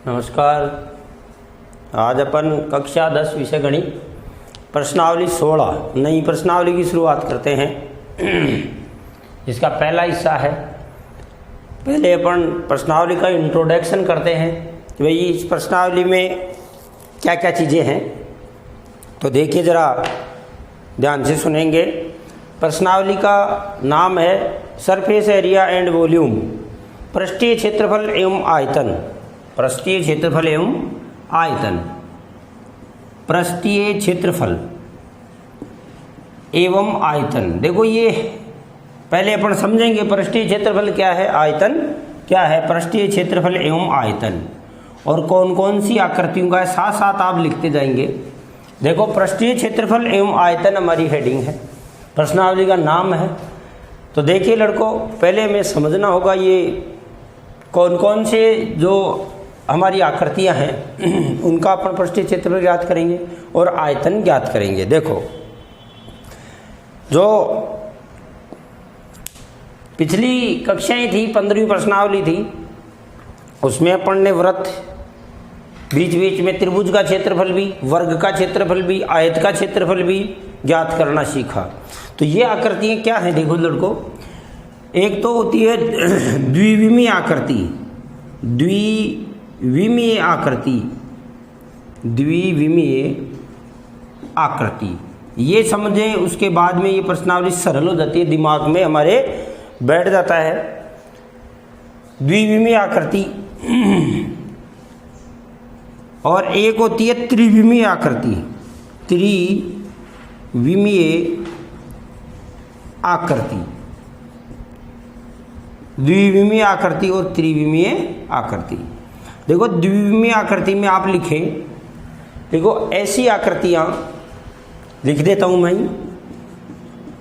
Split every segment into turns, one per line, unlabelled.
नमस्कार। आज अपन कक्षा 10 विषय गणित प्रश्नावली 16 नई प्रश्नावली की शुरुआत करते हैं। इसका पहला हिस्सा है। पहले अपन प्रश्नावली का इंट्रोडक्शन करते हैं कि भाई इस प्रश्नावली में क्या क्या चीज़ें हैं। तो देखिए ज़रा ध्यान से सुनेंगे। प्रश्नावली का नाम है सरफेस एरिया एंड वॉल्यूम, पृष्ठीय क्षेत्रफल एवं आयतन। पृष्ठीय क्षेत्रफल एवं आयतन, पृष्ठीय क्षेत्रफल एवं आयतन। देखो ये पहले अपन समझेंगे पृष्ठीय क्षेत्रफल क्या है, आयतन क्या है। पृष्ठीय क्षेत्रफल एवं आयतन और कौन कौन सी आकृतियों का है, साथ साथ आप लिखते जाएंगे। देखो पृष्ठीय क्षेत्रफल एवं आयतन हमारी हेडिंग है, प्रश्नावली का नाम है। तो देखिए लड़कों, पहले हमें समझना होगा ये कौन कौन से जो हमारी आकृतियां हैं उनका अपन पृष्ठीय क्षेत्रफल ज्ञात करेंगे और आयतन ज्ञात करेंगे। देखो जो पिछली कक्षाएं थी, 15वीं प्रश्नावली थी, उसमें अपन ने वृत्त, बीच बीच में त्रिभुज का क्षेत्रफल भी, वर्ग का क्षेत्रफल भी, आयत का क्षेत्रफल भी ज्ञात करना सीखा। तो ये आकृतियां क्या हैं देखो लड़कों, एक तो होती है द्विविमीय आकृति, द्विविमीय आकृति, द्विविमीय आकृति। ये समझें, उसके बाद में ये प्रश्नावली सरल हो जाती है, दिमाग में हमारे बैठ जाता है। द्विविमीय आकृति और एक होती है त्रिविमीय आकृति, त्रिविमीय आकृति, द्विविमीय आकृति और त्रिविमीय आकृति। देखो द्विविमीय आकृति में आप लिखें, देखो ऐसी आकृतियां लिख देता हूं मैं,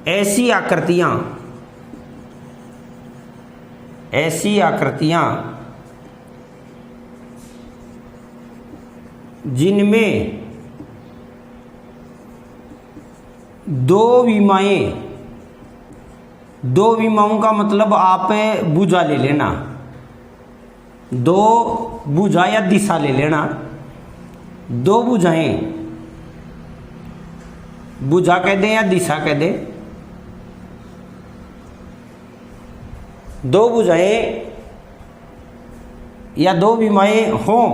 ऐसी आकृतियां जिनमें दो विमाओं का मतलब आप भुजा ले लेना, दो भुजा या दिशा ले लेना। दो भुजाएं, भुजा कह दें या दिशा कह दें, दो भुजाएं या दो विमाएं हों,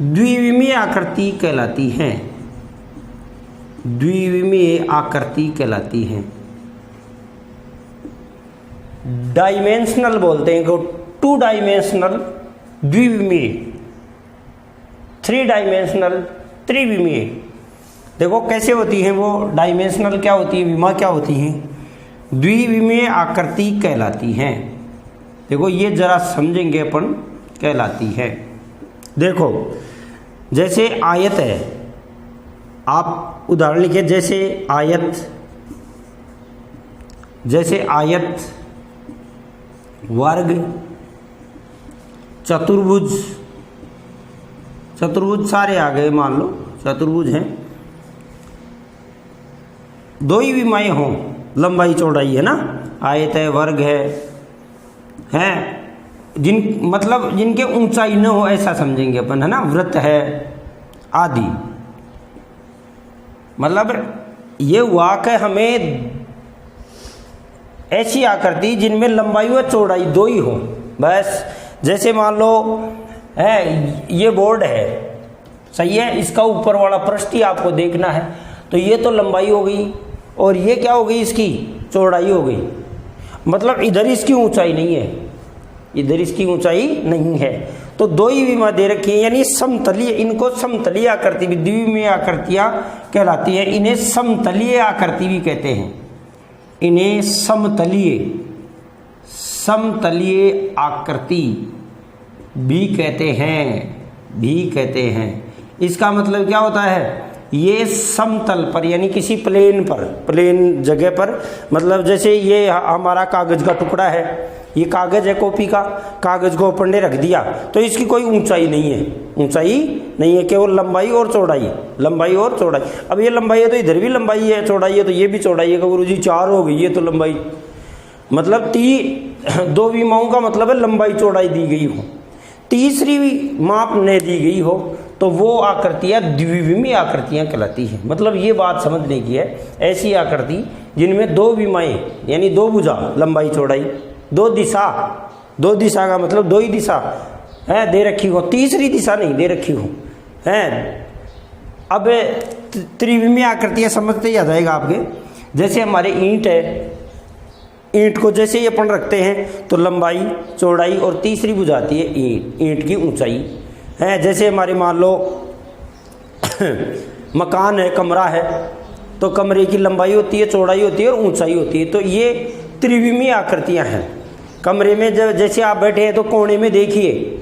द्विविमीय आकृति कहलाती हैं, द्विविमीय आकृति कहलाती हैं। डायमेंशनल बोलते हैं, 2 डायमेंशनल द्विविमीय, 3 डायमेंशनल त्रिविमीय। देखो कैसे होती हैं वो, डायमेंशनल क्या होती है, विमा क्या होती हैं, द्विविमीय आकृति कहलाती हैं। देखो ये जरा समझेंगे अपन, कहलाती है। देखो जैसे आयत है, आप उदाहरण लिखिए, जैसे आयत, वर्ग, चतुर्भुज, सारे आ गए, मान लो चतुर्भुज हैं, दो ही विमाएं हों, लंबाई चौड़ाई है ना, आयत है, वर्ग है मतलब जिनके ऊंचाई न हो, ऐसा समझेंगे अपन, है ना। वृत्त है आदि, मतलब ये हुआ कि हमें ऐसी आकृति जिनमें लंबाई व चौड़ाई दो ही हो बस। जैसे मान लो है ये बोर्ड है, सही है, इसका ऊपर वाला पृष्ठ ही आपको देखना है, तो ये तो लंबाई हो गई और ये क्या हो गई, इसकी चौड़ाई हो गई। मतलब इधर इसकी ऊंचाई नहीं है, इधर इसकी ऊंचाई नहीं है, तो दो ही विमा दे रखी है, यानी समतलीय। इनको समतलीय आकृति भी, द्विविमीय आकृतियां कहलाती है। इन्हें समतलीय आकृति भी कहते हैं, इन्हें समतलीय आकृति भी कहते हैं। इसका मतलब क्या होता है, ये समतल पर यानी किसी प्लेन जगह पर, मतलब जैसे ये हमारा कागज का टुकड़ा है, ये कागज है कॉपी का, कागज को अपन ने रख दिया, तो इसकी कोई ऊंचाई नहीं है, केवल लंबाई और चौड़ाई। अब ये लंबाई है तो इधर भी लंबाई है, चौड़ाई है तो ये भी चौड़ाई है। गुरु जी 4 हो गई, ये तो लंबाई मतलब दो विमाओं का मतलब है लंबाई चौड़ाई दी गई हो, तीसरी माप न दी गई हो तो वो आकृतियाँ द्विविमीय आकृतियाँ कहलाती हैं। मतलब ये बात समझने की है, ऐसी आकृति जिनमें दो विमाएँ यानी दो भुजा लंबाई चौड़ाई, दो दिशा का मतलब दो ही दिशा है दे रखी हो, तीसरी दिशा नहीं दे रखी हो है। अब त्रिविमीय आकृतियाँ समझते ही आ जाएगा आपके। जैसे हमारे ईंट है, ईंट को जैसे ही अपन रखते हैं तो लंबाई चौड़ाई और तीसरी बुझाती है ईंट की ऊंचाई है। जैसे हमारे मान लो मकान है, कमरा है, तो कमरे की लंबाई होती है, चौड़ाई होती है और ऊंचाई होती है। तो ये त्रिविमीय आकृतियां हैं। कमरे में जब जैसे आप बैठे हैं तो कोने में देखिए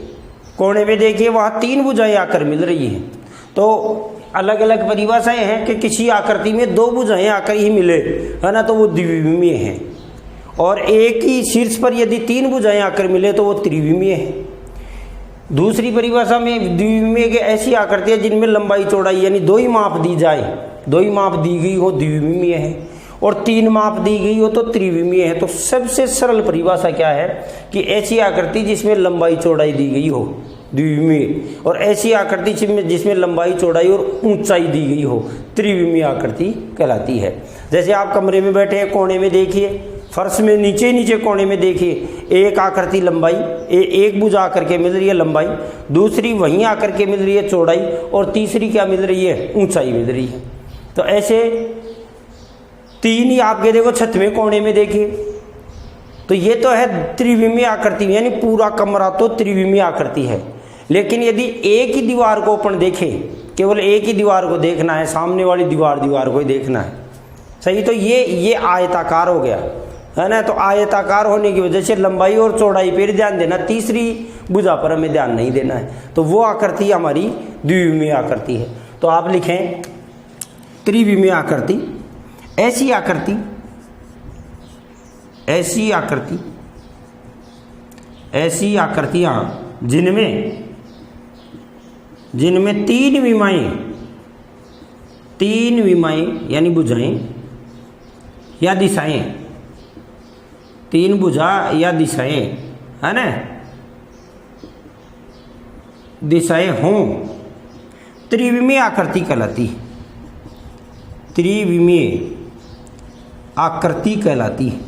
वहाँ तीन भुजाएं आकर मिल रही हैं। तो अलग अलग परिभाषाएं हैं कि किसी आकृति में दो भुजाएं आकर ही मिले है ना, तो वो द्विविमीय है। और एक ही शीर्ष पर यदि तीन भुजाएं आकर मिले तो वो त्रिविमीय है। दूसरी परिभाषा में द्विविमीय के ऐसी आकृतियां जिनमें लंबाई चौड़ाई यानी दो ही माप दी जाए, दो ही माप दी गई हो द्विविमीय है, और तीन माप दी गई हो तो त्रिविमीय है। तो सबसे सरल परिभाषा क्या है कि ऐसी आकृति जिसमें लंबाई चौड़ाई दी गई हो द्विविमीय, और ऐसी आकृति जिसमें लंबाई चौड़ाई और ऊंचाई दी गई हो त्रिविमीय आकृति कहलाती है। जैसे आप कमरे में बैठे हैं, कोने में देखिए, फर्श में नीचे कोने में देखिए, एक आकृति लंबाई एक भुजा आकर के मिल रही है लंबाई, दूसरी वहीं आकर के मिल रही है चौड़ाई, और तीसरी क्या मिल रही है ऊंचाई मिल रही है। तो ऐसे तीन ही आपके देखो छत में कोने में देखिए, तो ये तो है त्रिविमीय आकृति, यानी पूरा कमरा तो त्रिविमीय आकृति है। लेकिन यदि एक ही दीवार को अपन देखें, केवल एक ही दीवार को देखना है, सामने वाली दीवार को ही देखना है, सही, तो ये आयताकार हो गया है ना। तो आयताकार होने की वजह से लंबाई और चौड़ाई पर ध्यान देना, तीसरी भुजा पर हमें ध्यान नहीं देना है। तो वो आकृति हमारी द्विविमीय आकृति है। तो आप लिखें त्रिविमीय आकृति ऐसी आकृतियां जिनमें तीन विमाएं यानी भुजाएं या दिशाएं, तीन भुजा या दिशाएं है ना, दिशाएं हों, त्रिविमीय आकृति कहलाती है। त्रिविमीय आकृति कहलाती है।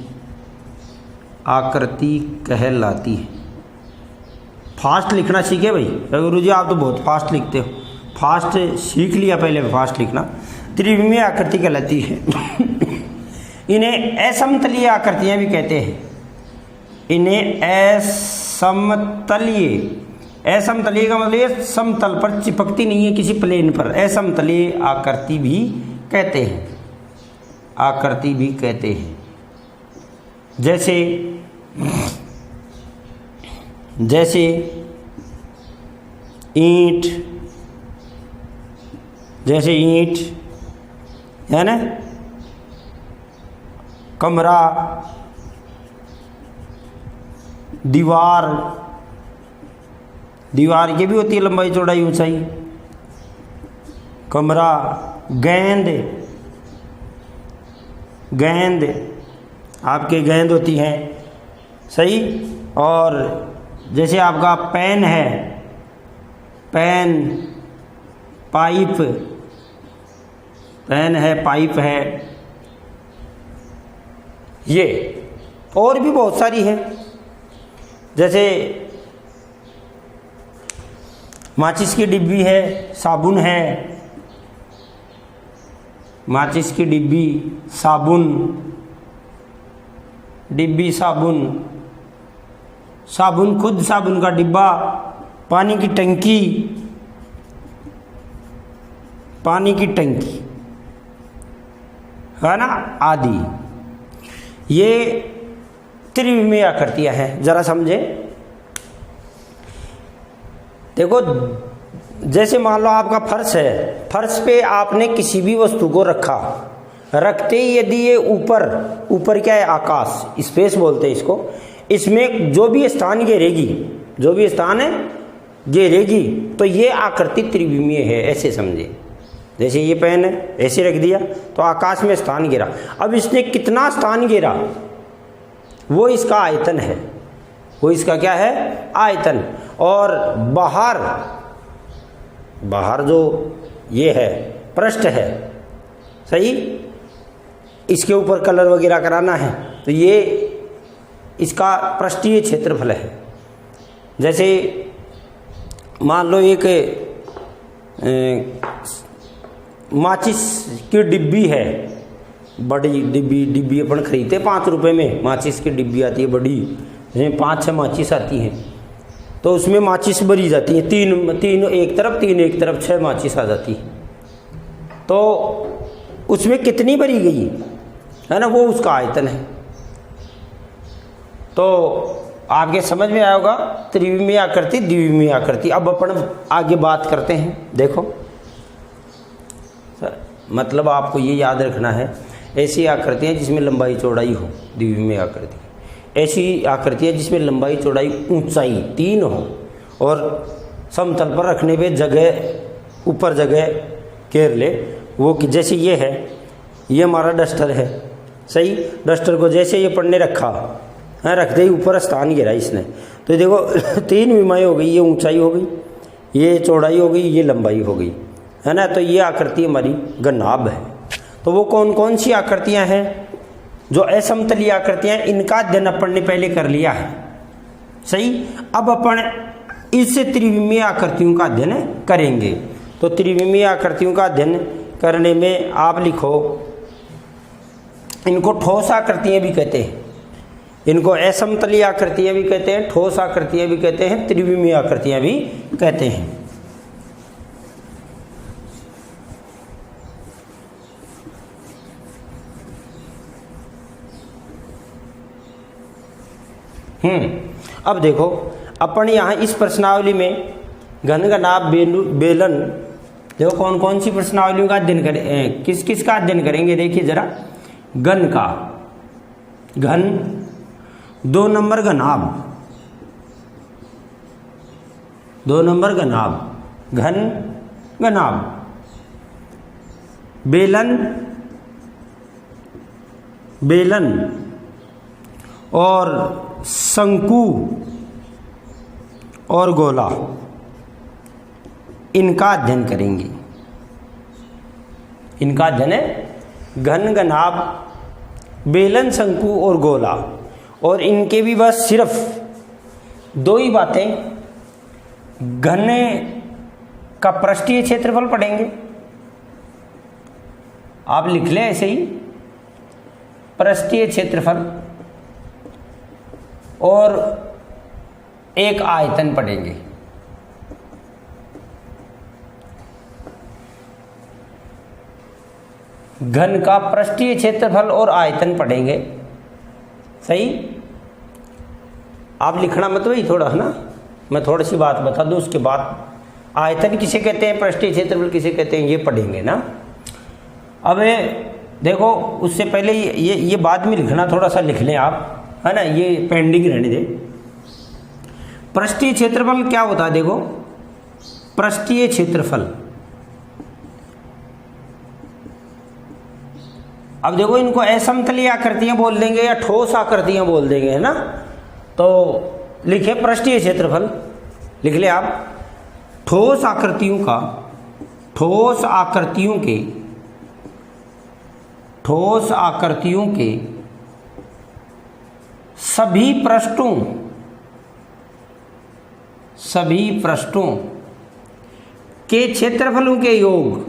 फास्ट लिखना सीखे भाई, गुरु जी आप तो बहुत फास्ट लिखते हो, फास्ट सीख लिया पहले फास्ट लिखना। त्रिविमीय आकृति कहलाती है। इन्हें असमतलीय आकृतियां भी कहते हैं। इन्हें असमतलीय का मतलब ये समतल पर चिपकती नहीं है किसी प्लेन पर, असमतलीय आकृति भी कहते हैं। जैसे ईंट है ना, कमरा, दीवार की भी होती है लंबाई चौड़ाई ऊंचाई, कमरा, गेंद आपके गेंद होती हैं, सही। और जैसे आपका पेन है, पाइप है, ये और भी बहुत सारी हैं। जैसे माचिस की डिब्बी है, साबुन है, माचिस की डिब्बी, साबुन खुद, साबुन का डिब्बा, पानी की टंकी है ना, आदि। ये त्रिविमीय आकृतियां हैं। जरा समझे, देखो जैसे मान लो आपका फर्श है, फर्श पे आपने किसी भी वस्तु को रखते ही यदि ये ऊपर क्या है आकाश, स्पेस बोलते हैं इसको, इसमें जो भी स्थान घेरेगी तो ये आकृति त्रिविमीय है, ऐसे समझे। जैसे ये पेन है, ऐसे रख दिया तो आकाश में स्थान घेरा। अब इसने कितना स्थान घेरा वो इसका आयतन है, वो इसका क्या है, आयतन। और बाहर जो ये है पृष्ठ है, सही, इसके ऊपर कलर वगैरह कराना है तो ये इसका पृष्ठीय क्षेत्रफल है। जैसे मान लो एक माचिस की डिब्बी है, बड़ी डिब्बी अपन खरीदते 5 रुपए में, माचिस की डिब्बी आती है बड़ी, जिसमें 5-6 माचिस आती हैं, तो उसमें माचिस भरी जाती है, तीन एक तरफ 6 माचिस आ जाती है। तो उसमें कितनी भरी गई है ना, वो उसका आयतन है। तो आपके समझ में आया होगा त्रिविमीय आकृति, द्विविमीय आकृति। अब अपन आगे बात करते हैं। देखो मतलब आपको ये याद रखना है, ऐसी आकृतियाँ जिसमें लंबाई चौड़ाई हो, द्विविमीय आकृति। ऐसी आकृतियाँ जिसमें लंबाई चौड़ाई ऊंचाई 3 हो और समतल पर रखने पे जगह ऊपर जगह घेर ले, वो कि जैसे ये है, ये हमारा डस्टर है, सही। डस्टर को जैसे ये पढ़ने रखा है, रख दे ऊपर स्थान घेरा इसने, तो देखो 3 विमाएँ हो गई, ये ऊंचाई हो गई, ये चौड़ाई हो गई, ये लंबाई हो गई, है ना। तो ये आकृति हमारी घनाभ है। तो वो कौन कौन सी आकृतियाँ हैं जो असमतलीय आकृतियाँ, इनका अध्ययन अपन ने पहले कर लिया है, सही। अब अपन इस त्रिविमीय आकृतियों का अध्ययन करेंगे। तो त्रिविमीय आकृतियों का अध्ययन करने में आप लिखो, इनको ठोस आकृतियाँ भी कहते हैं, इनको असमतलीय आकृतियाँ भी कहते हैं, ठोस आकृतियाँ भी कहते हैं, त्रिविमीय आकृतियाँ भी कहते हैं। अब देखो अपन यहाँ इस प्रश्नावली में घन, घनाभ, बेलन, देखो कौन कौन सी प्रश्नावलियों का अध्ययन करें, किस किस का अध्ययन करेंगे। देखिए जरा, घन का, घन, 2 नंबर घनाभ, 2 नंबर घनाभ, घन घनाभ, बेलन, बेलन और शंकु और गोला, इनका अध्ययन करेंगे। इनका अध्ययन है घन, घनाभ, बेलन, शंकु और गोला। और इनके भी बस सिर्फ 2 ही बातें, घन का पृष्ठीय क्षेत्रफल पढ़ेंगे, आप लिख लें ऐसे ही, पृष्ठीय क्षेत्रफल, और एक आयतन पढ़ेंगे। घन का पृष्ठीय क्षेत्रफल और आयतन पढ़ेंगे, सही। आप लिखना मत वही थोड़ा, है ना, मैं थोड़ी सी बात बता दूं, उसके बाद आयतन किसे कहते हैं, पृष्ठीय क्षेत्रफल किसे कहते हैं, ये पढ़ेंगे ना। अब देखो उससे पहले ये बाद में लिखना, थोड़ा सा लिख लें आप, है ना, ये पेंडिंग रहने दे। पृष्ठीय क्षेत्रफल क्या होता है, देखो पृष्ठीय क्षेत्रफल, अब देखो इनको असमतलीय आकृतियां बोल देंगे या ठोस आकृतियां बोल देंगे, है ना। तो लिखे पृष्ठीय क्षेत्रफल, लिख ले आप, ठोस आकृतियों का, ठोस आकृतियों के, ठोस आकृतियों के सभी पृष्ठों, सभी पृष्ठों के क्षेत्रफलों के योग,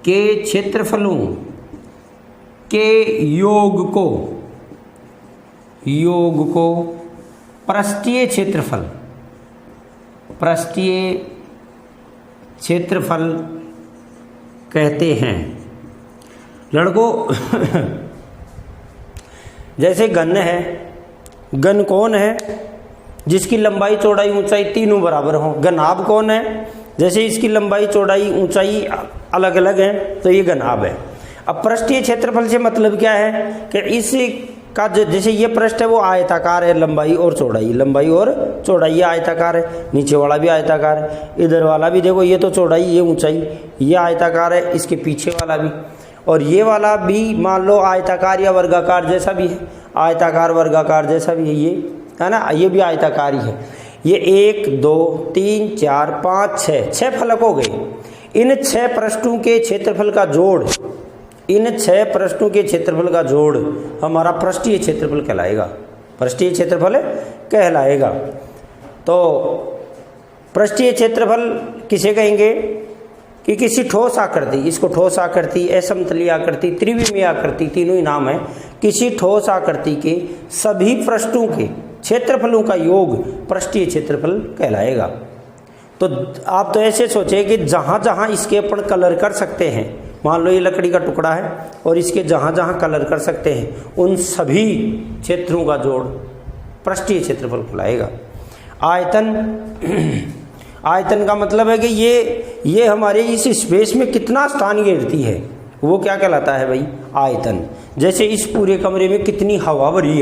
के क्षेत्रफलों के योग को पृष्ठीय क्षेत्रफल, पृष्ठीय क्षेत्रफल कहते हैं। लड़कों जैसे घन है, घन कौन है, जिसकी लंबाई चौड़ाई ऊंचाई तीनों बराबर हो। घनाभ कौन है, जैसे इसकी लंबाई चौड़ाई ऊंचाई अलग अलग है तो ये घनाभ है। अब पृष्ठीय क्षेत्रफल से मतलब क्या है कि इस का जैसे ये पृष्ठ है वो आयताकार है, लंबाई और चौड़ाई, लंबाई और चौड़ाई, ये आयताकार है, नीचे वाला भी आयताकार है, इधर वाला भी देखो, ये तो चौड़ाई, ये ऊंचाई, ये आयताकार है, इसके पीछे वाला भी। और ये वाला भी मान लो आयताकार या वर्गाकार जैसा भी है, आयताकार वर्गाकार जैसा भी है, ये है ना, ये भी आयताकार ही है। ये 1 2 3 4 5 6 फलक हो गए। इन 6 पृष्ठों के क्षेत्रफल का जोड़, इन 6 पृष्ठों के क्षेत्रफल का जोड़ हमारा पृष्ठीय क्षेत्रफल कहलाएगा, पृष्ठीय क्षेत्रफल कहलाएगा। तो पृष्ठीय क्षेत्रफल किसे कहेंगे कि किसी ठोस आकृति, इसको ठोस आकृति, असमतलीय आकृति, त्रिविमीय आकृति, तीनों ही नाम है, किसी ठोस आकृति के सभी पृष्ठों के क्षेत्रफलों का योग पृष्ठीय क्षेत्रफल कहलाएगा। तो आप तो ऐसे सोचे कि जहाँ जहाँ इसके अपन कलर कर सकते हैं, मान लो ये लकड़ी का टुकड़ा है और इसके जहाँ जहाँ कलर कर सकते हैं उन सभी क्षेत्रों का जोड़ पृष्ठीय क्षेत्रफल कहलाएगा। आयतन, आयतन का मतलब है कि ये हमारे इस स्पेस में कितना स्थान घेरती है, वो क्या कहलाता है भाई, आयतन। जैसे इस पूरे कमरे में कितनी हवा भरी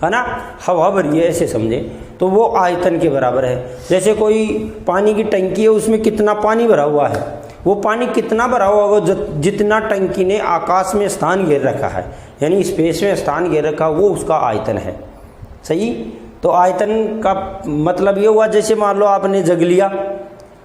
है ना, हवा भरी है ऐसे समझे, तो वो आयतन के बराबर है। जैसे कोई पानी की टंकी है, उसमें कितना पानी भरा हुआ है, वो पानी कितना भरा हुआ, वो जितना टंकी ने आकाश में स्थान घेर रखा है, यानी स्पेस में स्थान घेर रखा, वो उसका आयतन है। सही। तो आयतन का मतलब ये हुआ, जैसे मान लो आपने जग लिया,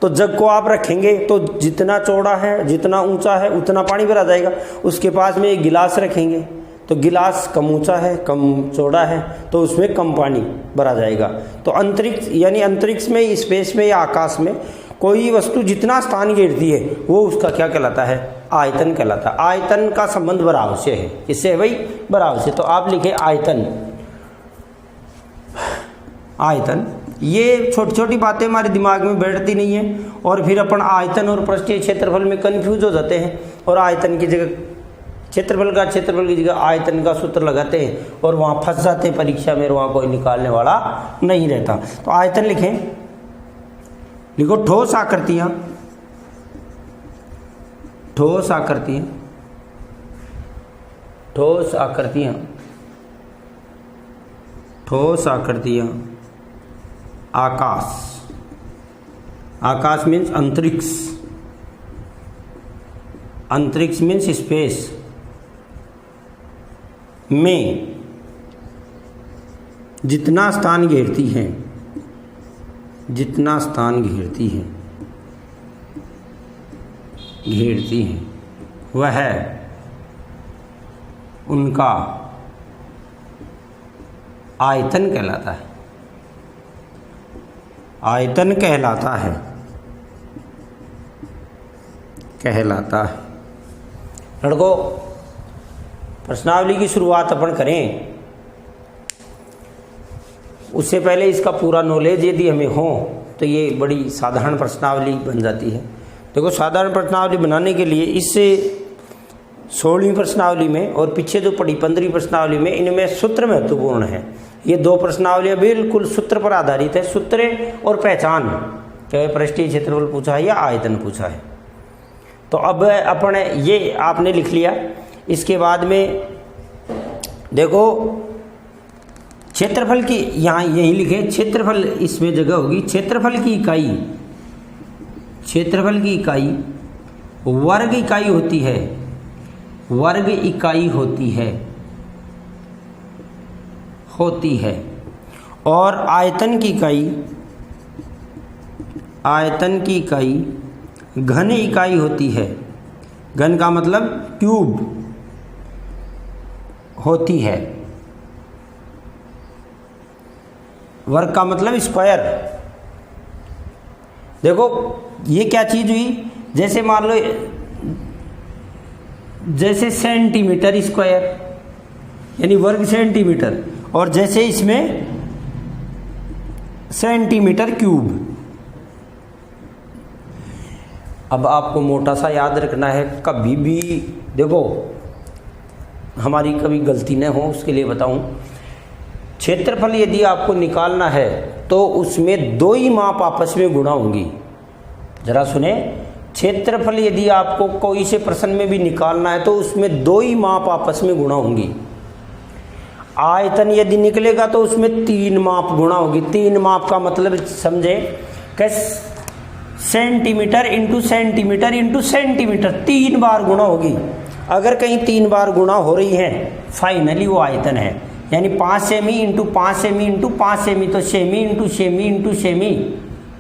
तो जग को आप रखेंगे तो जितना चौड़ा है, जितना ऊंचा है, उतना पानी भरा जाएगा। उसके पास में एक गिलास रखेंगे तो गिलास कम ऊंचा है, कम चौड़ा है, तो उसमें कम पानी भरा जाएगा। तो अंतरिक्ष, यानी अंतरिक्ष में, स्पेस में या आकाश में कोई वस्तु जितना स्थान घेरती है वो उसका क्या कहलाता है, आयतन कहलाता है। आयतन का संबंध बराबर से है, किससे है भाई, बराबर से। तो आप लिखे आयतन, आयतन। ये छोटी छोटी बातें हमारे दिमाग में बैठती नहीं है और फिर अपन आयतन और पृष्ठीय क्षेत्रफल में कंफ्यूज हो जाते हैं और आयतन की जगह क्षेत्रफल की जगह आयतन का सूत्र लगाते हैं और वहाँ फंस जाते हैं परीक्षा में, वहाँ कोई निकालने वाला नहीं रहता। तो आयतन लिखें, लिखो ठोस आकृतियाँ, ठोस आकृतियाँ, ठोस आकृतियाँ, ठोस आकृतियाँ, आकाश, आकाश मीन्स अंतरिक्ष, अंतरिक्ष मीन्स स्पेस में जितना स्थान घेरती हैं, जितना स्थान घेरती हैं वह उनका आयतन कहलाता है, आयतन कहलाता है, कहलाता है। लड़कों, प्रश्नावली की शुरुआत अपन करें उससे पहले इसका पूरा नॉलेज यदि हमें हो तो ये बड़ी साधारण प्रश्नावली बन जाती है। देखो, साधारण प्रश्नावली बनाने के लिए इससे 16वीं प्रश्नावली में और पीछे जो पड़ी 15वीं प्रश्नावली में, इनमें सूत्र महत्वपूर्ण है। ये 2 प्रश्नावलियाँ बिल्कुल सूत्र पर आधारित है, सूत्र और पहचान, चाहे पृष्ठीय क्षेत्रफल पूछा है या आयतन पूछा है। तो अब अपन ये आपने लिख लिया। इसके बाद में देखो क्षेत्रफल की, यहाँ यही लिखे क्षेत्रफल, इसमें जगह होगी क्षेत्रफल की इकाई, क्षेत्रफल की इकाई वर्ग इकाई होती है, वर्ग इकाई होती है और आयतन की इकाई, आयतन की इकाई घन इकाई होती है। घन का मतलब क्यूब होती है, वर्ग का मतलब स्क्वायर। देखो ये क्या चीज हुई, जैसे मान लो जैसे सेंटीमीटर स्क्वायर यानी वर्ग सेंटीमीटर, और जैसे इसमें सेंटीमीटर क्यूब। अब आपको मोटा सा याद रखना है, कभी भी देखो हमारी कभी गलती न हो उसके लिए बताऊं, क्षेत्रफल यदि आपको निकालना है तो उसमें 2 ही माप आपस में गुणा होंगी। जरा सुने, क्षेत्रफल यदि आपको कोई से प्रश्न में भी निकालना है तो उसमें 2 ही माप आपस में गुणा होंगी। आयतन यदि निकलेगा तो उसमें 3 माप गुणा होगी। 3 माप का मतलब समझे कि centimetre into centimetre into centimetre, 3 बार गुणा होगी। अगर कहीं 3 बार गुणा हो रही है फाइनली वो आयतन है। यानी 5 सेमी इंटू 5 सेमी इंटू 5 सेमी, तो सेमी इंटू सेमी इंटू सेमी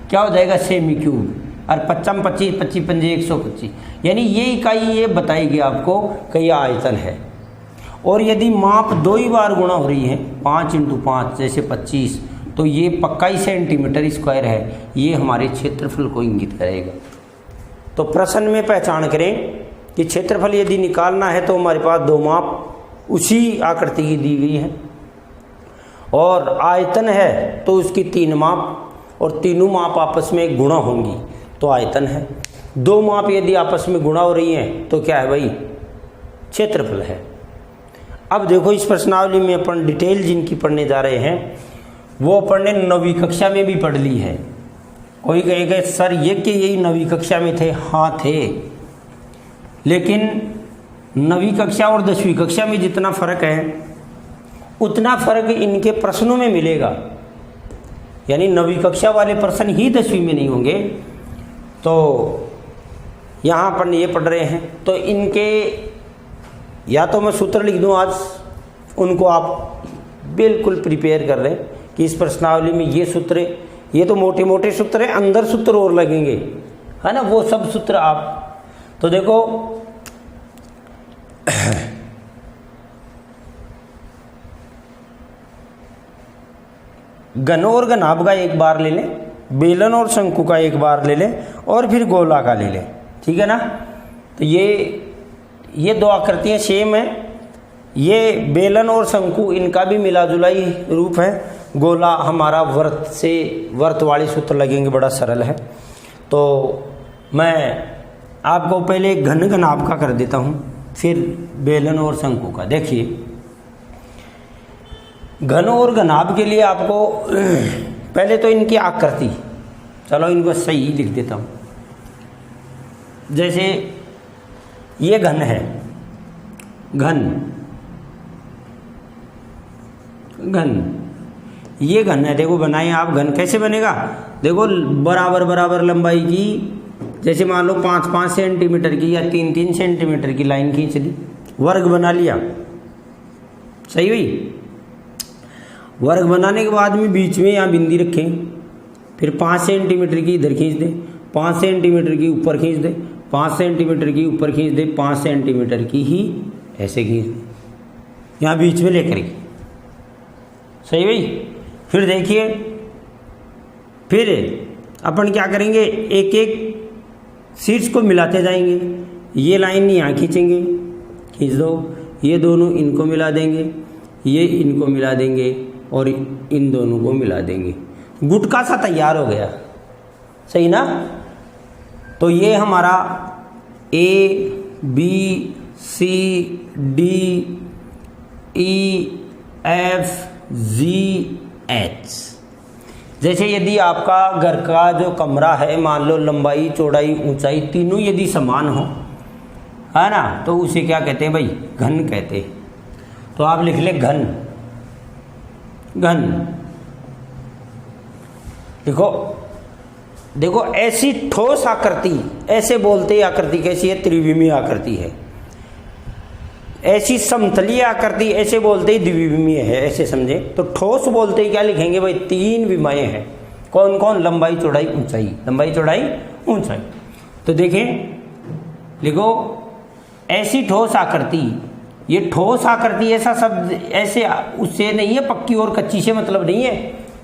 क्या हो जाएगा, सेमी क्यूब। और 55 25 25 पंजे 125, यानी ये इकाई ये बताएगी आपको कि यह आयतन है। और यदि माप 2 ही बार गुणा हो रही है 5 इंटू 5 जैसे 25, तो ये पक्का ही सेंटीमीटर स्क्वायर है, ये हमारे क्षेत्रफल को इंगित करेगा। तो प्रश्न में पहचान करें कि क्षेत्रफल यदि निकालना है तो हमारे पास 2 माप उसी आकृति की दी गई है, और आयतन है तो उसकी 3 माप, और तीनों माप आपस में गुणा होंगी तो आयतन है। 2 माप यदि आपस में गुणा हो रही हैं तो क्या है भाई, क्षेत्रफल है। अब देखो इस प्रश्नावली में अपन डिटेल जिनकी पढ़ने जा रहे हैं वो अपन ने 9वीं कक्षा में भी पढ़ ली है। कोई कहेगा सर ये कि यही 9वीं कक्षा में थे, हाँ थे, लेकिन 9वीं कक्षा और 10वीं कक्षा में जितना फर्क है उतना फर्क इनके प्रश्नों में मिलेगा। यानी 9वीं कक्षा वाले प्रश्न ही 10वीं में नहीं होंगे। तो यहाँ पर ये पढ़ रहे हैं तो इनके या तो मैं सूत्र लिख दूँ आज, उनको आप बिल्कुल प्रिपेयर कर लें कि इस प्रश्नावली में ये सूत्र, ये तो मोटे मोटे सूत्र हैं, अंदर सूत्र और लगेंगे, है ना, वो सब सूत्र आप तो देखो घन और घनाभ का एक बार ले लें, बेलन और शंकु का एक बार ले लें, और फिर गोला का ले लें, ठीक है ना। तो ये 2 आकृतियाँ सेम है। ये बेलन और शंकु इनका भी मिला जुला ही रूप है। गोला हमारा वर्त वाले सूत्र लगेंगे, बड़ा सरल है। तो मैं आपको पहले घन घनाभ का कर देता हूँ, फिर बेलन और शंकु का। देखिए घन और घनाभ के लिए आपको पहले तो इनकी आकृति, चलो इनको सही लिख देता हूँ। जैसे ये घन है, घन ये घन है, देखो बनाए आप। घन कैसे बनेगा, देखो बराबर बराबर लंबाई की, जैसे मान लो 5-5 सेंटीमीटर की या 3-3 सेंटीमीटर की लाइन खींच ली, वर्ग बना लिया, सही हुई। वर्ग बनाने के बाद में बीच में यहाँ बिंदी रखें, फिर 5 सेंटीमीटर की इधर खींच दें, 5 सेंटीमीटर की ऊपर खींच दें, 5 सेंटीमीटर की ऊपर खींच दें, 5 सेंटीमीटर की ही ऐसे खींच दें, यहाँ बीच में लेकर के, सही भाई। फिर देखिए, फिर अपन क्या करेंगे, एक एक शीर्ष को मिलाते जाएंगे। ये लाइन यहाँ खींचेंगे, खींच दो, ये दोनों इनको मिला देंगे, ये इनको मिला देंगे, और इन दोनों को मिला देंगे, गुटका सा तैयार हो गया, सही ना। तो ये हमारा ABCDEFGH, जैसे यदि आपका घर का जो कमरा है, मान लो लंबाई चौड़ाई ऊंचाई तीनों यदि समान हो, है ना, तो उसे क्या कहते हैं भाई, घन कहते हैं। तो आप लिख ले घन। देखो ऐसी ठोस आकृति, ऐसे बोलते हैं आकृति कैसी है, त्रिविमीय आकृति है। ऐसी समतलीय आकृति ऐसे बोलते ही द्विविमीय है, ऐसे समझे। तो ठोस बोलते ही क्या लिखेंगे भाई, 3 विमाएं हैं। कौन कौन, लंबाई चौड़ाई ऊंचाई, लंबाई चौड़ाई ऊंचाई। तो देखें, लिखो ऐसी ठोस आकृति। ये ठोस आकृति ऐसा शब्द ऐसे उससे नहीं है, पक्की और कच्ची से मतलब नहीं है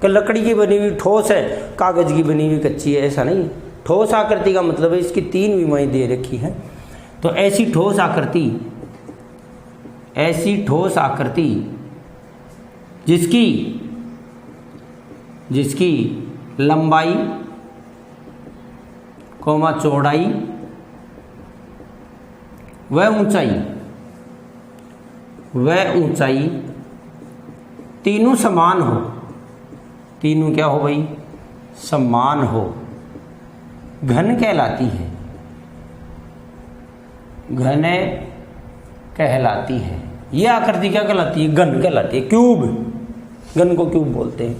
कि लकड़ी की बनी हुई ठोस है, कागज की बनी हुई कच्ची है, ऐसा नहीं। ठोस आकृति का मतलब है इसकी 3 विमाएं दे रखी है। तो ऐसी ठोस आकृति जिसकी लंबाई कोमा चौड़ाई वह ऊंचाई तीनों समान हो, तीनों क्या हो भाई, समान हो, घन कहलाती है, घन कहलाती है। यह आकृति क्या कहलाती है, घन कहलाती है। क्यूब, घन को क्यूब बोलते हैं,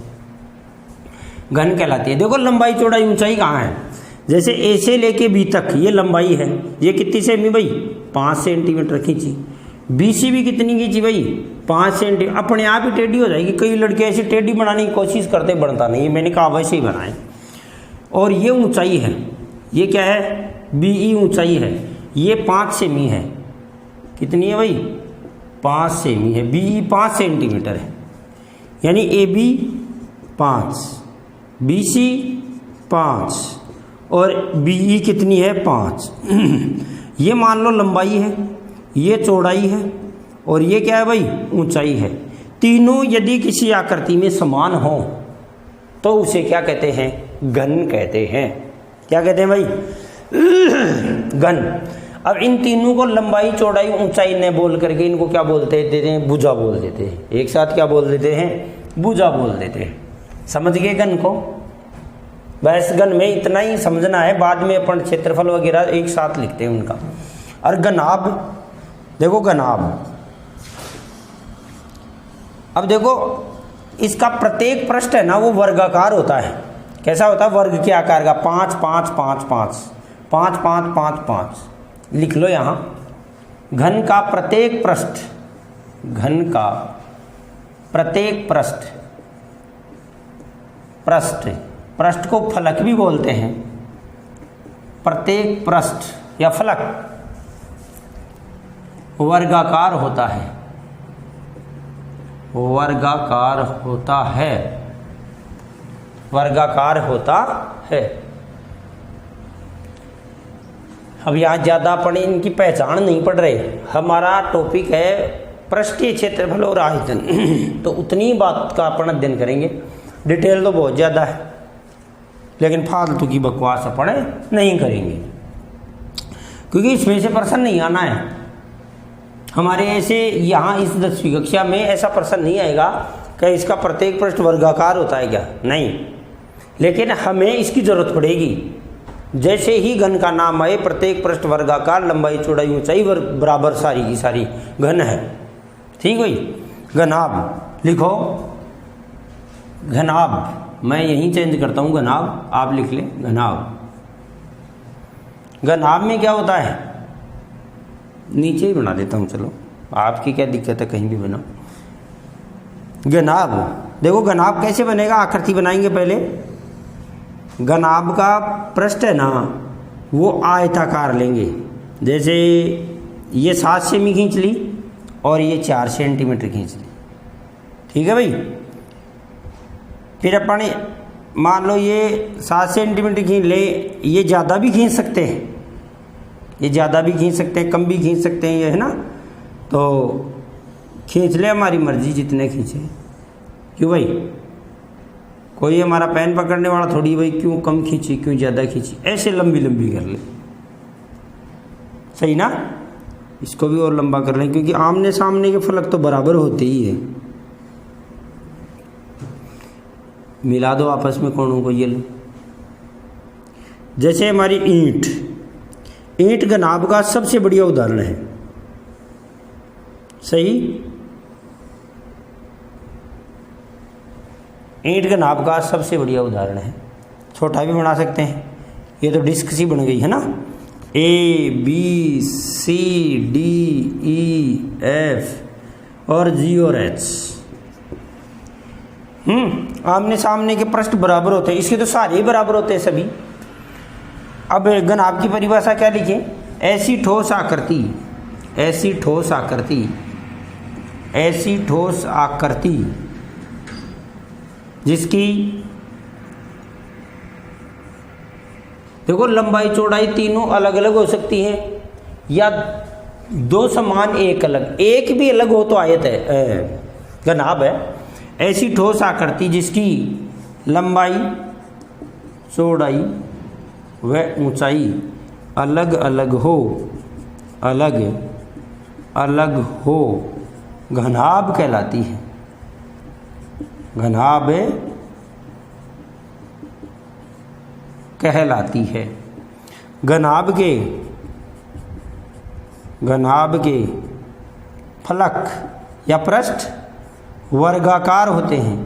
घन कहलाती है। देखो लंबाई चौड़ाई ऊंचाई कहाँ है, जैसे ए से लेके बी तक ये लंबाई है, ये कितनी सेमी भाई 5 सेंटीमीटर खींची। बी सी भी कितनी खींची भाई 5 सेंटीमीटर। अपने आप ही टेढ़ी हो जाएगी। कई लड़के ऐसी टेढ़ी बनाने की कोशिश करते बनता नहीं, मैंने कहा वैसे ही बनाए। और ये ऊंचाई है, ये क्या है बी ई ऊंचाई है, ये 5 सेमी है। कितनी है भाई 5 सेमी है। बी ई 5 सेंटीमीटर है, यानी ए बी 5, बी सी 5 और बी ई कितनी है 5। ये मान लो लंबाई है, ये चौड़ाई है और ये क्या है भाई ऊंचाई है। तीनों यदि किसी आकृति में समान हो तो उसे क्या कहते हैं घन कहते हैं। क्या कहते हैं भाई घन। अब इन तीनों को लंबाई चौड़ाई ऊंचाई ने बोल करके इनको क्या बोलते देते हैं भुजा बोल देते हैं। एक साथ क्या बोल देते हैं भुजा बोल देते हैं। समझ गए घन को। बस घन में इतना ही समझना है, बाद में अपन क्षेत्रफल वगैरह एक साथ लिखते हैं उनका। और घनाभ देखो घनाभ, अब देखो इसका प्रत्येक पृष्ठ है ना वो वर्गाकार होता है। कैसा होता है वर्ग के आकार का 5 5 5 5 5 5 5 5 लिख लो यहाँ। घन का प्रत्येक पृष्ठ, घन का प्रत्येक पृष्ठ, पृष्ठ पृष्ठ को फलक भी बोलते हैं। प्रत्येक पृष्ठ या फलक वर्गाकार होता है, वर्गाकार होता है, वर्गाकार होता है। अब यहाँ ज़्यादा अपन इनकी पहचान नहीं पड़ रहे, हमारा टॉपिक है पृष्ठीय क्षेत्रफल और आयतन। तो उतनी बात का अपन अध्ययन करेंगे, डिटेल तो बहुत ज़्यादा है, लेकिन फालतू की बकवास अपन नहीं करेंगे क्योंकि इसमें से प्रश्न नहीं आना है हमारे। ऐसे यहाँ इस 10वीं कक्षा में ऐसा प्रश्न नहीं आएगा कि इसका प्रत्येक पृष्ठ वर्गाकार होता है क्या, नहीं। लेकिन हमें इसकी जरूरत पड़ेगी। जैसे ही घन का नाम आए प्रत्येक पृष्ठ वर्गाकार, लंबाई चौड़ाई ऊंचाई बराबर सारी की सारी घन है। ठीक भाई। घनाभ लिखो, घनाभ मैं यहीं चेंज करता हूँ, घनाभ आप लिख ले घनाभ। घनाभ में क्या होता है नीचे ही बना देता हूँ, चलो आपकी क्या दिक्कत है कहीं भी बनाओ। घनाभ देखो घनाभ कैसे बनेगा, आकृति बनाएंगे पहले। घनाभ का पृष्ठ है ना वो आयताकार लेंगे। जैसे ये 7 सेमी खींच ली और ये 4 सेंटीमीटर खींच ली। ठीक है भाई। फिर अपन मान लो ये 7 सेंटीमीटर खींच ले, ये ज़्यादा भी खींच सकते हैं, ये ज़्यादा भी खींच सकते हैं, कम भी खींच सकते हैं, ये है ना। तो खींच ले, हमारी मर्जी जितने खींचे। क्यों भाई, कोई हमारा पेन पकड़ने वाला थोड़ी भाई क्यों कम खींची क्यों ज़्यादा खींची, ऐसे लंबी लंबी कर ले, सही ना। इसको भी और लंबा कर लें क्योंकि आमने सामने के फलक तो बराबर होते ही है। मिला दो आपस में कोणों को, ये लो। जैसे हमारी ईंट, ईंट घनाभ का सबसे बढ़िया उदाहरण है, सही। ईंट घनाभ का सबसे बढ़िया उदाहरण है। छोटा भी बना सकते हैं, ये तो डिस्क सी बन गई है ना। A B C D E F और जी और एच। आमने सामने के पृष्ठ बराबर होते हैं, इसके तो सारे ही बराबर होते हैं सभी। अब घनाभ की परिभाषा क्या लिखें, ऐसी ठोस आकृति, ऐसी ठोस आकृति, ऐसी ठोस आकृति जिसकी देखो लंबाई चौड़ाई तीनों अलग अलग हो सकती है या दो समान एक अलग, एक भी अलग हो तो आयत है घनाभ है। ऐसी ठोस आकृति जिसकी लंबाई चौड़ाई व ऊंचाई अलग अलग हो, अलग अलग हो, घनाभ कहलाती है। घनाभ कहलाती है। घनाभ के फलक या पृष्ठ वर्गाकार होते हैं,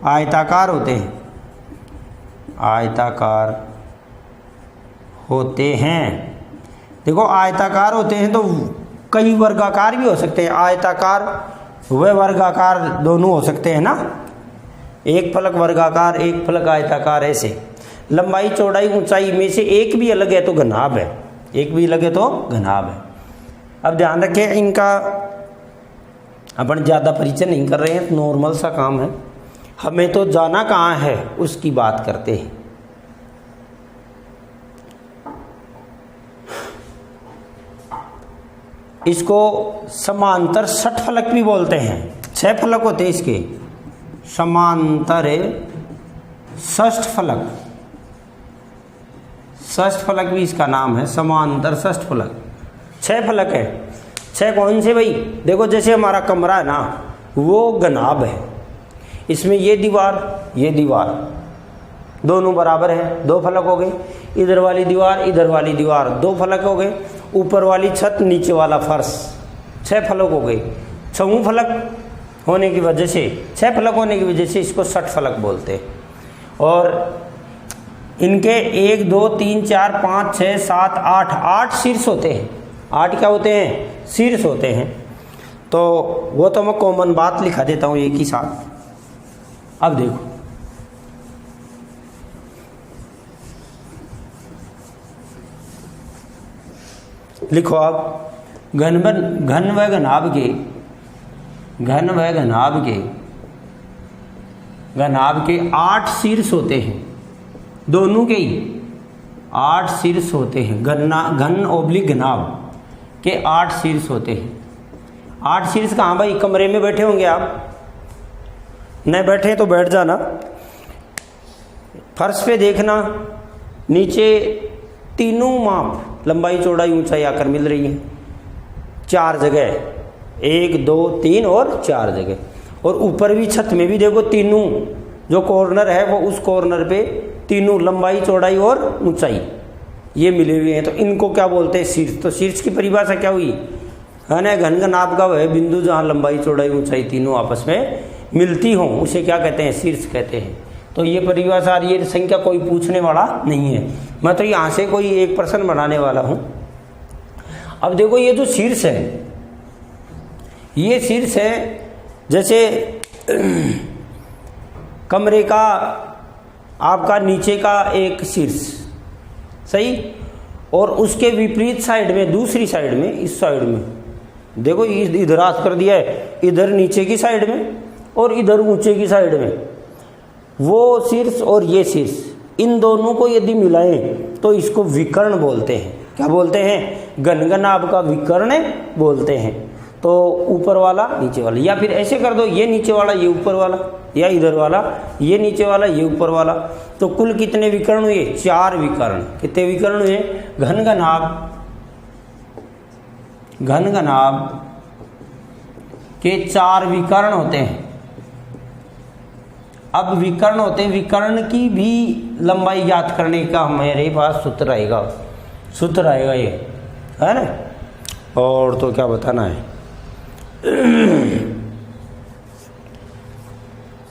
आयताकार होते हैं, आयताकार होते हैं। देखो आयताकार होते हैं तो कई वर्गाकार भी हो सकते हैं, आयताकार व वर्गाकार दोनों हो सकते हैं ना, एक फलक वर्गाकार एक फलक आयताकार, ऐसे। लंबाई चौड़ाई ऊंचाई में से एक भी अलग है तो घनाभ है, एक भी अलग है तो घनाभ है। अब ध्यान रखें, इनका अपन ज़्यादा परिचय नहीं कर रहे हैं, नॉर्मल सा काम है। हमें तो जाना कहाँ है उसकी बात करते हैं। इसको समांतर षटफलक भी बोलते हैं, 6 फलक होते हैं इसके, समांतर षष्ठफलक, षष्ठफलक भी इसका नाम है, समांतर षष्ठफलक। 6 फलक है। 6 कौन से भाई? देखो जैसे हमारा कमरा है ना, वो घनाभ है, इसमें ये दीवार दोनों बराबर है, 2 फलक हो गए। इधर वाली दीवार 2 फलक हो गए। ऊपर वाली छत नीचे वाला फर्श 6 फलक हो गए। 6 फलक होने की वजह से, 6 फलक होने की वजह से इसको षटफलक बोलते हैं। और इनके 1 2 3 4 5 6 7 8 शीर्ष होते हैं। 8 क्या होते हैं? शीर्ष होते हैं। तो वो तो मैं कॉमन बात लिखा देता हूँ एक ही साथ। अब देखो, लिखो आप, घन व घनाभ के 8 शीर्ष होते हैं, दोनों के ही 8 शीर्ष होते हैं। घन ओब्लिक घनाभ के 8 शीर्ष होते हैं। 8 शीर्ष कहाँ भाई? कमरे में बैठे होंगे आप, नहीं बैठे तो बैठ जाना। फर्श पे देखना, नीचे तीनों माप लंबाई चौड़ाई ऊंचाई आकर मिल रही है, 4 जगह, 1 2 3 और 4 जगह। और ऊपर भी छत में भी देखो, तीनों जो कॉर्नर है वो उस कॉर्नर पे तीनों लंबाई चौड़ाई और ऊंचाई ये मिले हुए हैं। तो इनको क्या बोलते हैं? शीर्ष। तो शीर्ष की परिभाषा क्या हुई? है ना, घन घनाभ का वह बिंदु जहाँ लंबाई चौड़ाई ऊंचाई तीनों आपस में मिलती हों उसे क्या कहते हैं? शीर्ष कहते हैं। तो ये परिभाषा, ये संख्या कोई पूछने वाला नहीं है, मैं तो यहाँ से कोई एक प्रश्न बनाने वाला हूँ। अब देखो, ये जो शीर्ष है, ये शीर्ष है जैसे कमरे का आपका नीचे का एक शीर्ष, सही, और उसके विपरीत साइड में, दूसरी साइड में, इस साइड में देखो, इधर हाथ कर दिया है, इधर नीचे की साइड में और इधर ऊंचे की साइड में, वो शीर्ष और ये शीर्ष, इन दोनों को यदि मिलाएं तो इसको विकर्ण बोलते हैं। क्या बोलते हैं? घन घनाभ का विकर्ण बोलते हैं। तो ऊपर वाला नीचे वाला, या फिर ऐसे कर दो, ये नीचे वाला ये ऊपर वाला, या इधर वाला ये नीचे वाला ये ऊपर वाला। तो कुल कितने विकर्ण हुए? 4 विकर्ण। कितने विकर्ण हुए? घन घनाभ के 4 विकर्ण होते हैं। अब विकर्ण होते हैं, विकर्ण की भी लंबाई ज्ञात करने का हमारे पास सूत्र आएगा ये, है ना। और तो क्या बताना है,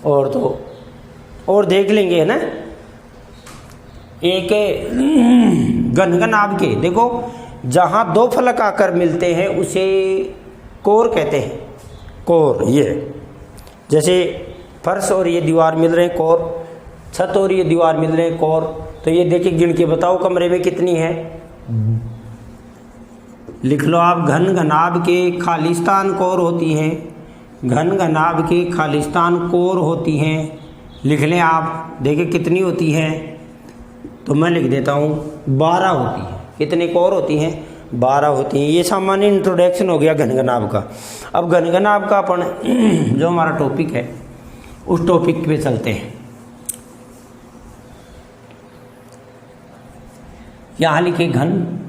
और तो और देख लेंगे, है ना। एक घन घनाभ के, देखो जहाँ 2 फलक आकर मिलते हैं उसे कोर कहते हैं। कोर, ये जैसे फर्श और ये दीवार मिल रहे हैं कोर, छत और ये दीवार मिल रहे हैं कोर। तो ये देखिए, गिन के बताओ कमरे में कितनी है? लिख लो आप, घन घनाभ के खालिस्तान कोर होती हैं, घन घनाभ के खालिस्तान कोर होती हैं। लिख लें आप, देखिए कितनी होती है। तो मैं लिख देता हूँ 12 होती है। कितने कोर होती हैं? 12 होती हैं। ये सामान्य इंट्रोडक्शन हो गया घन घनाभ का। अब घन घनाभ का अपन जो हमारा टॉपिक है उस टॉपिक पे चलते हैं। यहाँ लिखे घन,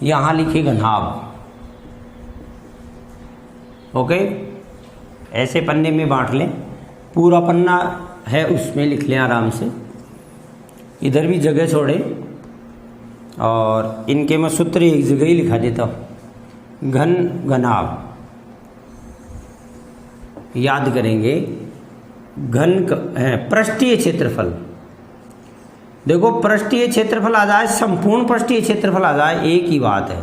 यहाँ लिखे घनाभ। ओके, ऐसे पन्ने में बांट लें, पूरा पन्ना है उसमें लिख लें आराम से। इधर भी जगह छोड़ें और इनके मैं सूत्र एक जगह ही लिखा देता हूँ। घन घनाभ याद करेंगे, घन है पृष्ठीय क्षेत्रफल, देखो पृष्ठीय क्षेत्रफल आ जाए, संपूर्ण पृष्ठीय क्षेत्रफल आ जाए, एक ही बात है।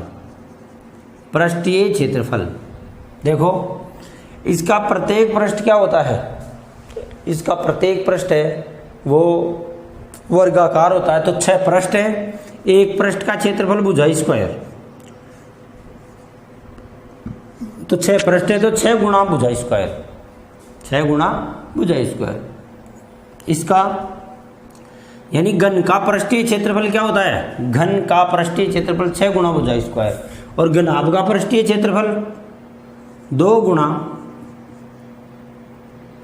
पृष्ठीय क्षेत्रफल देखो इसका प्रत्येक पृष्ठ क्या होता है, इसका प्रत्येक पृष्ठ है वो वर्गाकार होता है। तो 6 पृष्ठ है, एक पृष्ठ का क्षेत्रफल भुजा स्क्वायर, तो 6 पृष्ठ है तो 6 गुणा भुजा स्क्वायर, 6 गुणा भुजा स्क्वायर। इसका यानी घन का पृष्ठीय क्षेत्रफल क्या होता है, घन का पृष्ठीय क्षेत्रफल 6 गुणा भुजा स्क्वायर, और घनाभ का पृष्ठीय क्षेत्रफल 2 गुणा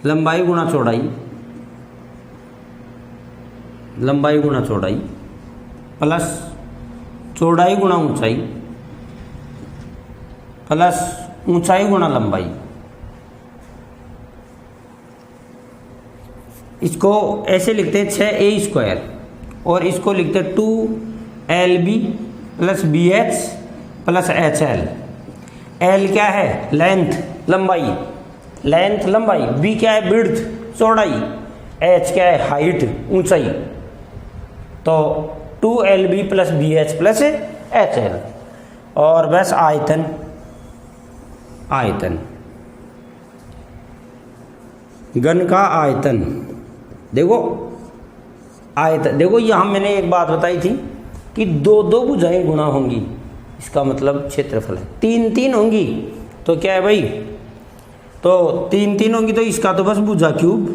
लंबाई गुणा चौड़ाई, लंबाई गुणा चौड़ाई प्लस चौड़ाई गुणा ऊंचाई प्लस ऊंचाई गुणा लंबाई। इसको ऐसे लिखते हैं 6a स्क्वायर, और इसको लिखते हैं 2lb plus bh plus hl। l क्या है, लेंथ लंबाई, लेंथ लंबाई, b क्या है, विड्थ चौड़ाई, h क्या है, हाइट ऊंचाई। तो 2lb plus bh plus hl, और बस आयतन, आयतन घन का आयतन। देखो आयतन, देखो यहाँ मैंने एक बात बताई थी कि 2 भुजाएं गुणा होंगी, इसका मतलब क्षेत्रफल है। 3 होंगी तो क्या है भाई, तो 3 होंगी तो इसका तो बस भुजा क्यूब,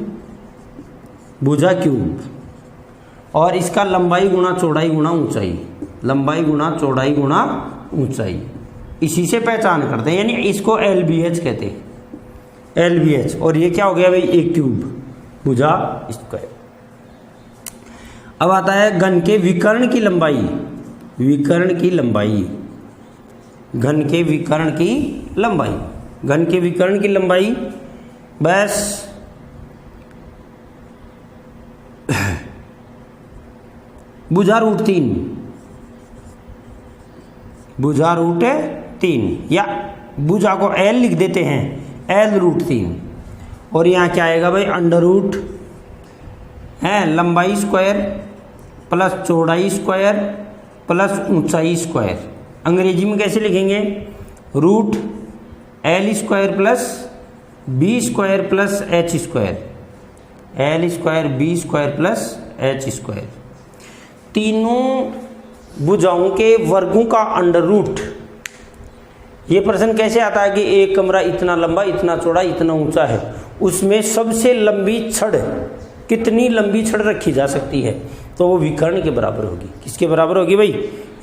भुजा क्यूब, और इसका लंबाई गुणा चौड़ाई गुणा ऊंचाई, लंबाई गुणा चौड़ाई गुणा ऊंचाई, इसी से पहचान करते हैं। यानी इसको LBH कहते हैं, LBH। और ये क्या हो गया भाई, एक क्यूब भुजा स्क्वायर। अब आता है घन के विकर्ण की लंबाई, विकर्ण की लंबाई, घन के विकर्ण की लंबाई, घन के विकर्ण की लंबाई बस भुजा रूट 3, भुजा रूट 3, या भुजा को L लिख देते हैं, L रूट 3, और यहाँ क्या आएगा भाई, अंडर रूट है लंबाई स्क्वायर प्लस चौड़ाई स्क्वायर प्लस ऊंचाई स्क्वायर। अंग्रेजी में कैसे लिखेंगे, root L square plus B square plus H square, L square B square plus H square. तीनों भुजाओं के वर्गों का अंडर रूट। ये प्रश्न कैसे आता है कि एक कमरा इतना लंबा, इतना चौड़ा, इतना ऊंचा है, उसमें सबसे लंबी छड़, कितनी लंबी छड़ रखी जा सकती है, तो वो विकर्ण के बराबर होगी। किसके बराबर होगी भाई,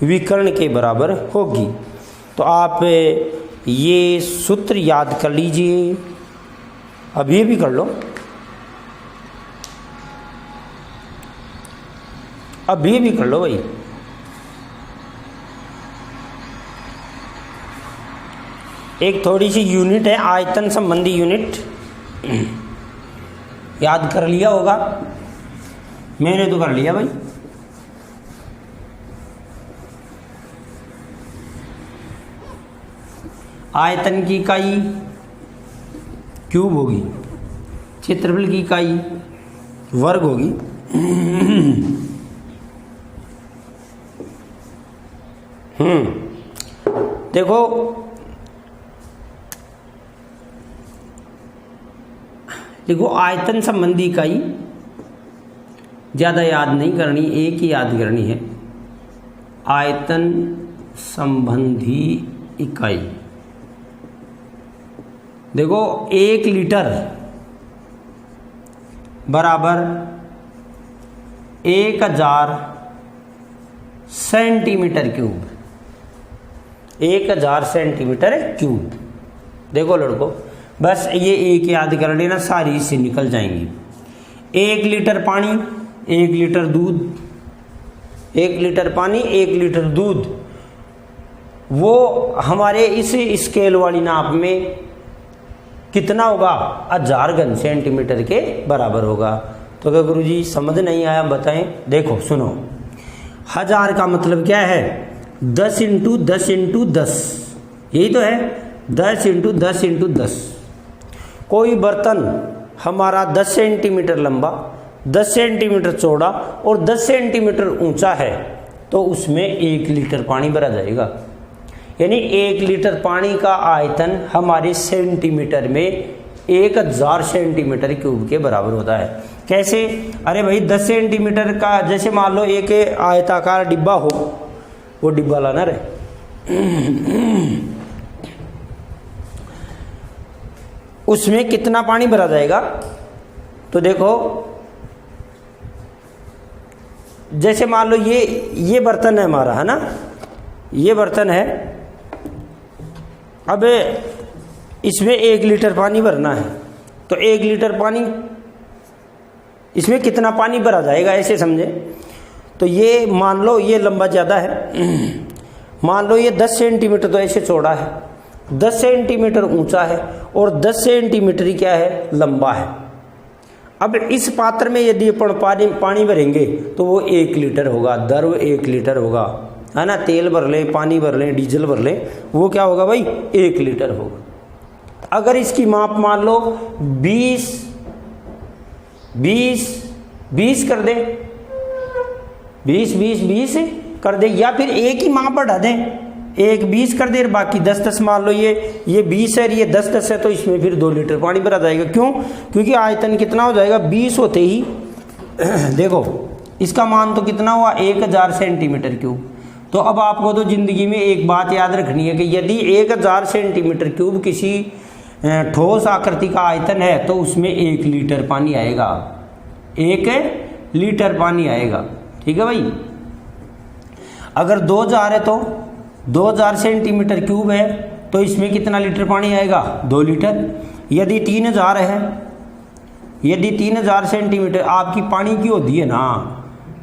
विकर्ण के बराबर होगी। तो आप ये सूत्र याद कर लीजिए, अभी भी कर लो, अभी भी कर लो भाई। एक थोड़ी सी यूनिट है आयतन संबंधी यूनिट, याद कर लिया होगा, मैंने तो कर लिया भाई। आयतन की इकाई क्यूब होगी, क्षेत्रफल की इकाई वर्ग होगी। देखो देखो आयतन संबंधी इकाई ज़्यादा याद नहीं करनी, एक ही याद करनी है, आयतन संबंधी इकाई। देखो 1 लीटर बराबर 1000 सेंटीमीटर क्यूब, 1000 सेंटीमीटर क्यूब। देखो लड़कों, बस ये एक याद कर लेना, सारी इससे निकल जाएंगी। 1 लीटर पानी, 1 लीटर दूध, 1 लीटर पानी, 1 लीटर दूध, वो हमारे इस स्केल वाली नाप में कितना होगा, 1000 घन सेंटीमीटर के बराबर होगा। तो क्या गुरुजी समझ नहीं आया बताएं। देखो सुनो, 1000 का मतलब क्या है, 10 इंटू 10 इंटू 10, यही तो है, 10 इंटू 10 इंटू 10। कोई बर्तन हमारा 10 सेंटीमीटर लंबा, 10 सेंटीमीटर चौड़ा और 10 सेंटीमीटर ऊंचा है तो उसमें 1 लीटर पानी भरा जाएगा। यानी 1 लीटर पानी का आयतन हमारे सेंटीमीटर में 1000 सेंटीमीटर क्यूब के बराबर होता है। कैसे? अरे भाई 10 सेंटीमीटर का, जैसे मान लो एक आयताकार डिब्बा हो, वो डिब्बा लाना रे, उसमें कितना पानी भरा जाएगा? तो देखो, जैसे मान लो ये बर्तन है हमारा, है ना, ये बर्तन है। अब इसमें 1 लीटर पानी भरना है, तो 1 लीटर पानी, इसमें कितना पानी भरा जाएगा ऐसे समझे। तो ये मान लो ये लंबा ज़्यादा है, मान लो ये 10 सेंटीमीटर तो ऐसे चौड़ा है, 10 सेंटीमीटर ऊंचा है और 10 सेंटीमीटर ही क्या है, लंबा है। अब इस पात्र में यदि अपन पानी भरेंगे तो वो 1 लीटर होगा, द्रव 1 लीटर होगा, है ना। तेल भर लें, पानी भर लें, डीजल भर लें, वो क्या होगा भाई, 1 लीटर होगा। अगर इसकी माप मान लो 20 कर दें, 20 कर दें, या फिर एक ही माप बढ़ा दें, एक 20 कर दे, बाकी 10 मान लो, ये 20 है, ये 10 है, तो इसमें फिर 2 लीटर पानी भरा जाएगा। क्यों? क्योंकि आयतन कितना हो जाएगा, 20 होते ही देखो इसका मान तो कितना हुआ, 1000 सेंटीमीटर क्यूब। तो अब आपको तो जिंदगी में एक बात याद रखनी है कि यदि 1000 सेंटीमीटर क्यूब किसी ठोस आकृति का आयतन है तो उसमें 1 लीटर पानी आएगा, 1 लीटर पानी आएगा। ठीक है भाई। अगर 2000 है तो 2000 सेंटीमीटर क्यूब है तो इसमें कितना लीटर पानी आएगा, 2 लीटर। यदि 3000 है, यदि 3000 सेंटीमीटर आपकी पानी की होती है ना,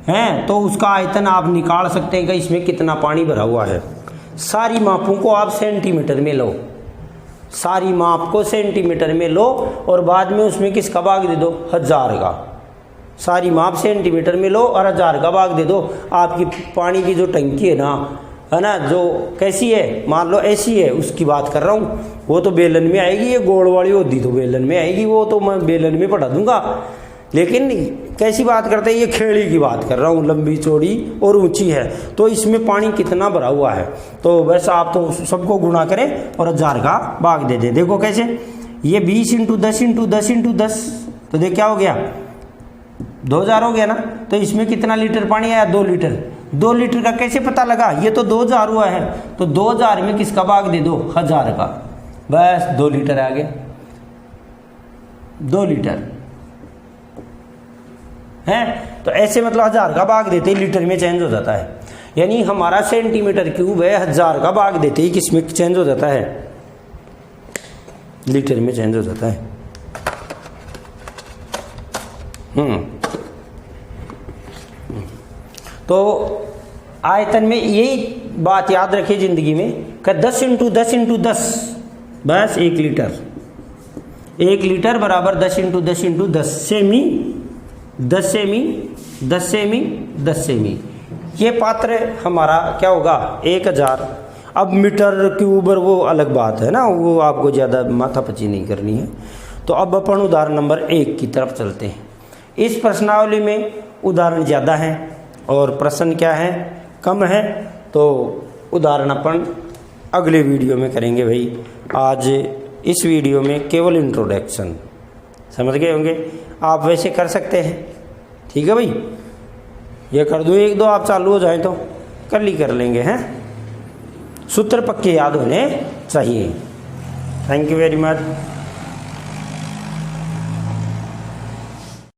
है, तो उसका आयतन आप निकाल सकते हैं कि इसमें कितना पानी भरा हुआ है। सारी मापों को आप सेंटीमीटर में लो, सारी माप को सेंटीमीटर में लो और बाद में उसमें किसका भाग दे दो, 1000 का। सारी माप सेंटीमीटर में लो और 1000 का भाग दे दो। आपकी पानी की जो टंकी है ना, है ना, जो कैसी है, मान लो ऐसी है, उसकी बात कर रहा हूँ। वो तो बेलन में आएगी, ये गोल वाली होती तो बेलन में आएगी, वो तो मैं बेलन में पढ़ा दूंगा। लेकिन कैसी बात करते हैं, ये खेड़ी की बात कर रहा हूँ, लंबी चौड़ी और ऊंची है, तो इसमें पानी कितना भरा हुआ है। तो बस आप तो सबको गुणा करें और 1000 का भाग दे दे। देखो कैसे, ये 20 × 10 × 10 × 10, तो देख क्या हो गया, 2000 हो गया ना। तो इसमें कितना लीटर पानी आया, 2 लीटर। 2 लीटर का कैसे पता लगा, ये तो 2000 हुआ है, तो 2000 में किसका भाग दे दो, 1000 का, बस 2 लीटर आ गया, 2 लीटर है। तो ऐसे मतलब 1000 का भाग देते ही लीटर में चेंज हो जाता है। यानी हमारा सेंटीमीटर क्यूब है, 1000 का भाग देते ही किसमें चेंज हो जाता है, लीटर में चेंज हो जाता है। तो आयतन में यही बात याद रखिए जिंदगी में कि 10 × 10 × 10 बस 1 लीटर। 1 लीटर बराबर 10 × 10 × 10 सेमी, 10 सेमी, 10 सेमी, 10 सेमी। ये पात्र हमारा क्या होगा, 1000। अब मीटर क्यूब वो अलग बात है ना, वो आपको ज़्यादा माथापच्ची नहीं करनी है। तो अब अपन उदाहरण नंबर 1 की तरफ चलते हैं। इस प्रश्नावली में उदाहरण ज़्यादा हैं और प्रश्न क्या है, कम है। तो उदाहरण अपन अगले वीडियो में करेंगे भाई। आज इस वीडियो में केवल इंट्रोडक्शन, समझ गए होंगे। आप वैसे कर सकते हैं, ठीक है भाई। ये कर दूँ 1-2, आप चालू हो जाएं तो कल ही कर लेंगे, हैं। सूत्र पक्के याद होने चाहिए। Thank you very much.